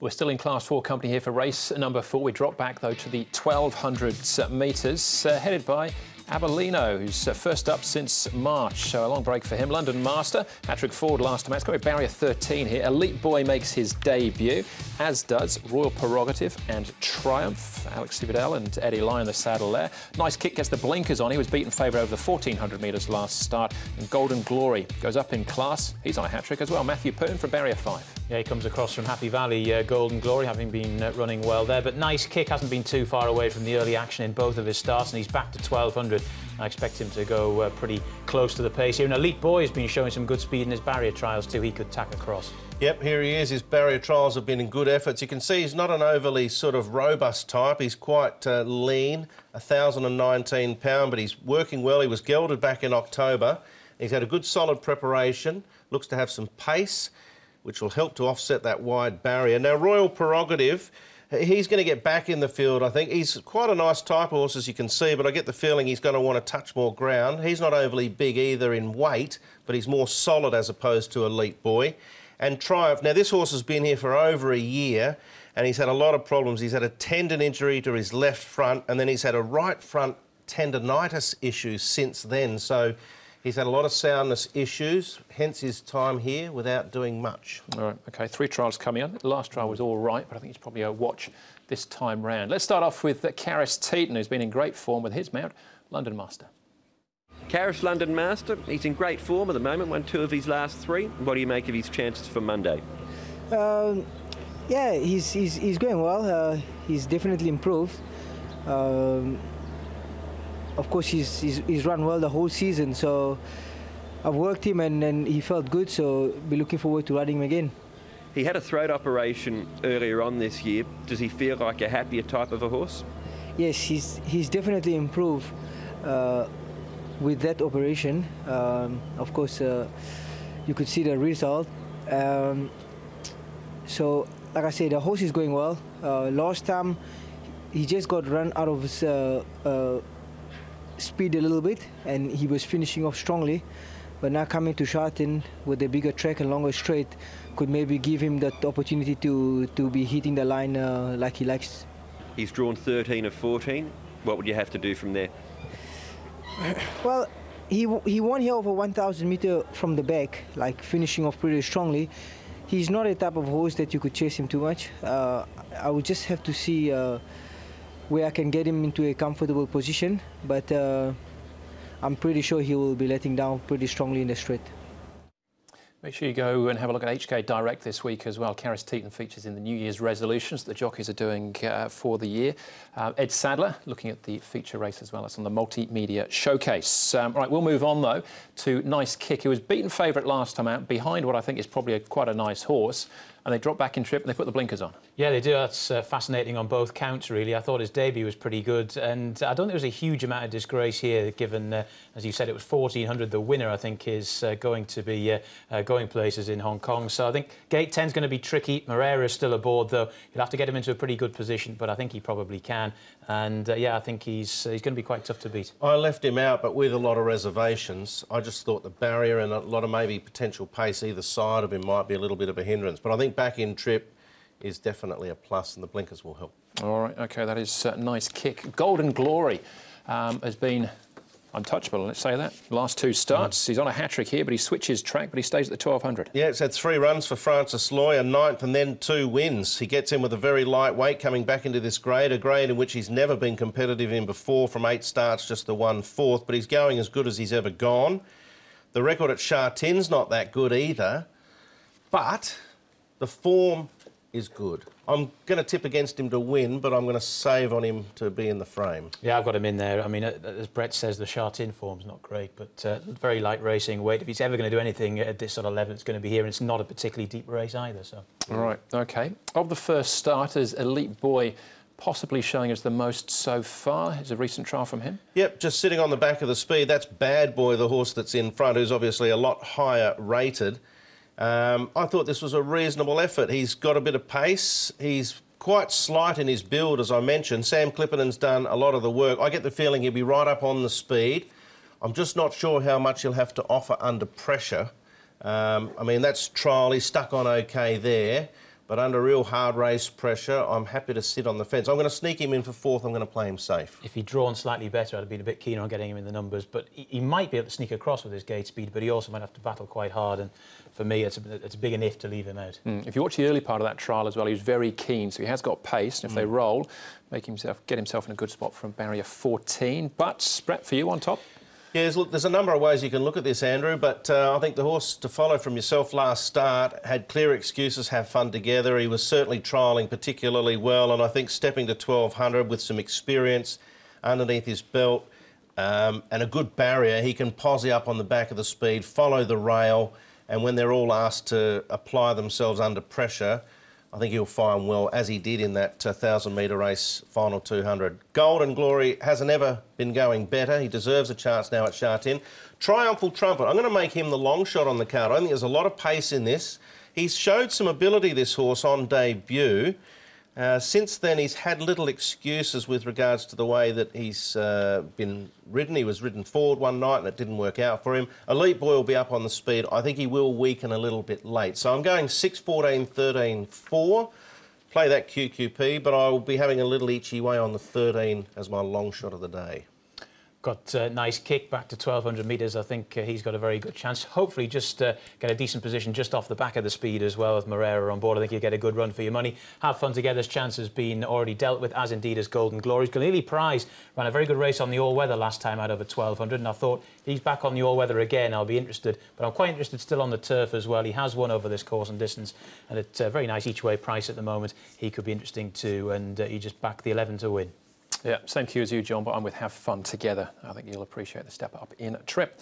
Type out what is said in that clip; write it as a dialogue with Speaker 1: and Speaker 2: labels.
Speaker 1: We're still in Class 4 company here for race number 4. We drop back, though, to the 1,200 metres, headed by Abellino, who's first up since March. So a long break for him. London Master, hat-trick forward last time. It's got a barrier 13 here. Elite Boy makes his debut, as does Royal Prerogative and Triumph. Alex Cibadel and Eddie Lyon in the saddle there. Nice kick, gets the blinkers on. He was beaten favourite over the 1,400 metres last start. And Golden Glory goes up in class. He's on a hat-trick as well. Matthew Poon from barrier 5. Yeah, he comes across from Happy Valley, Golden Glory, having been running well there. But nice kick, hasn't been too far away from the early action in both of his starts, and he's back to 1,200. I expect him to go pretty close to the pace here. And Elite Boy has been showing some good speed in his barrier trials too. He could tack across. Yep, here he is. His barrier trials have been in good efforts. You can see he's not an overly sort of robust type. He's quite lean, 1,019 pound, but he's working well. He was gelded back in October. He's had a good solid preparation, looks to have some pace, which will help to offset that wide barrier. Now, Royal Prerogative, he's going to get back in the field, I think. He's quite a nice type of horse, as you can see, but I get the feeling he's going to want to touch more ground. He's not overly big either in weight, but he's more solid as opposed to Elite Boy. And Triumph, now this horse has been here for over a year, and he's had a lot of problems. He's had a tendon injury to his left front, and then he's had a right front tendinitis issue since then. So he's had a lot of soundness issues, hence his time here without doing much. All right, OK, 3 trials coming on. The last trial was all right, but I think he's probably a watch this time round. Let's start off with Caris Teeton, who's been in great form with his mount, London Master.
Speaker 2: Caris London Master, he's in great form at the moment, won 2 of his last 3. What do you make of his chances for Monday?
Speaker 3: Yeah, he's going well. He's definitely improved. Of course, he's run well the whole season, so I've worked him and he felt good, so be looking forward to riding him again.
Speaker 2: He had a throat operation earlier on this year. Does he feel like a happier type of a horse?
Speaker 3: Yes, he's definitely improved with that operation. Of course, you could see the result. So, like I said, the horse is going well. Last time, he just got run out of his speed a little bit, and he was finishing off strongly. But now coming to Sharton with a bigger track and longer straight could maybe give him that opportunity to be hitting the line like he likes.
Speaker 2: He's drawn 13 of 14. What would you have to do from there?
Speaker 3: Well, he won here over 1,000 meter from the back, like finishing off pretty strongly. He's not a type of horse that you could chase him too much. I would just have to see where I can get him into a comfortable position, but I'm pretty sure he will be letting down pretty strongly in the straight.
Speaker 1: Make sure you go and have a look at HK Direct this week as well. Caris Teeton features in the New Year's resolutions that the jockeys are doing for the year. Ed Sadler looking at the feature race as well. That's on the multimedia showcase. Right, we'll move on though to Nice Kick, who was beaten favourite last time out behind what I think is probably quite a nice horse. And they drop back in trip and they put the blinkers on. Yeah, they do. That's fascinating on both counts, really. I thought his debut was pretty good. And I don't think there was a huge amount of disgrace here, given, as you said, it was 1,400. The winner, I think, is going to be going places in Hong Kong. So I think Gate 10's going to be tricky. Moreira's still aboard, though. You'll have to get him into a pretty good position, but I think he probably can. And, yeah, I think he's going to be quite tough to beat. I left him out, but with a lot of reservations. I just thought the barrier and a lot of maybe potential pace either side of him might be a little bit of a hindrance. But I think back in trip is definitely a plus, and the blinkers will help. All right, OK, that is a nice kick. Golden Glory has been untouchable, let's say that. Last 2 starts. He's on a hat-trick here, but he switches track, but he stays at the 1,200. Yeah, it's had 3 runs for Francis Loy, a 9th and then 2 wins. He gets in with a very lightweight, coming back into this grade, a grade in which he's never been competitive in before, from 8 starts, just the 1 4th, but he's going as good as he's ever gone. The record at Shartin's not that good either, but the form is good. I'm going to tip against him to win, but I'm going to save on him to be in the frame. Yeah, I've got him in there. I mean, as Brett says, the Shartin form's not great, but very light racing weight. If he's ever going to do anything at this sort of level, it's going to be here, and it's not a particularly deep race either. So. All right, OK. Of the first starters, Elite Boy possibly showing us the most so far. Is a recent trial from him? Yep, just sitting on the back of the speed. That's Bad Boy, the horse that's in front, who's obviously a lot higher rated. I thought this was a reasonable effort. He's got a bit of pace. He's quite slight in his build, as I mentioned. Sam Clipperton's done a lot of the work. I get the feeling he'll be right up on the speed. I'm just not sure how much he'll have to offer under pressure. I mean, that's trial. He's stuck on OK there.
Speaker 4: but under real hard race pressure, I'm happy to sit on the fence. I'm going to sneak him in for fourth. I'm going to play him safe.
Speaker 5: If he'd drawn slightly better, I'd have been a bit keener on getting him in the numbers, but he might be able to sneak across with his gate speed, but he also might have to battle quite hard, and for me, it's a big an if to leave him out.
Speaker 1: If you watch the early part of that trial as well, he was very keen, so he has got pace, and if they roll, get himself in a good spot from barrier 14. But, Brett, for you on top?
Speaker 4: Yes, look, there's a number of ways you can look at this, Andrew, but I think the horse to follow from yourself last start had clear excuses, have fun together. He was certainly trialling particularly well, and I think stepping to 1200 with some experience underneath his belt and a good barrier, he can posse up on the back of the speed, follow the rail, and when they're all asked to apply themselves under pressure, I think he'll find well, as he did in that 1,000-metre race, final 200. Golden Glory hasn't ever been going better. He deserves a chance now at Sha Tin. Triumphal Trumpet, I'm going to make him the long shot on the card. I think there's a lot of pace in this. He's showed some ability, this horse, on debut. Since then, he's had little excuses with regards to the way that he's been ridden. He was ridden forward one night and it didn't work out for him. Elite Boy will be up on the speed. I think he will weaken a little bit late. So I'm going 6, 14, 13, 4. Play that QQP, but I will be having a little itchy way on the 13 as my long shot of the day.
Speaker 5: Got a nice kick back to 1,200 metres. I think he's got a very good chance. Hopefully just get a decent position just off the back of the speed as well with Moreira on board. I think you'll get a good run for your money. Have Fun Together's chance has been already dealt with, as indeed as Golden Glory's. Galili Prize ran a very good race on the all-weather last time out over 1,200, and I thought he's back on the all-weather again. I'll be interested, but I'm quite interested still on the turf as well. He has won over this course and distance, and at a very nice each-way price at the moment. He could be interesting too, and he just backed the 11 to win.
Speaker 1: Yeah, same cue as you, John, but I'm with Have Fun Together. I think you'll appreciate the step up in trip.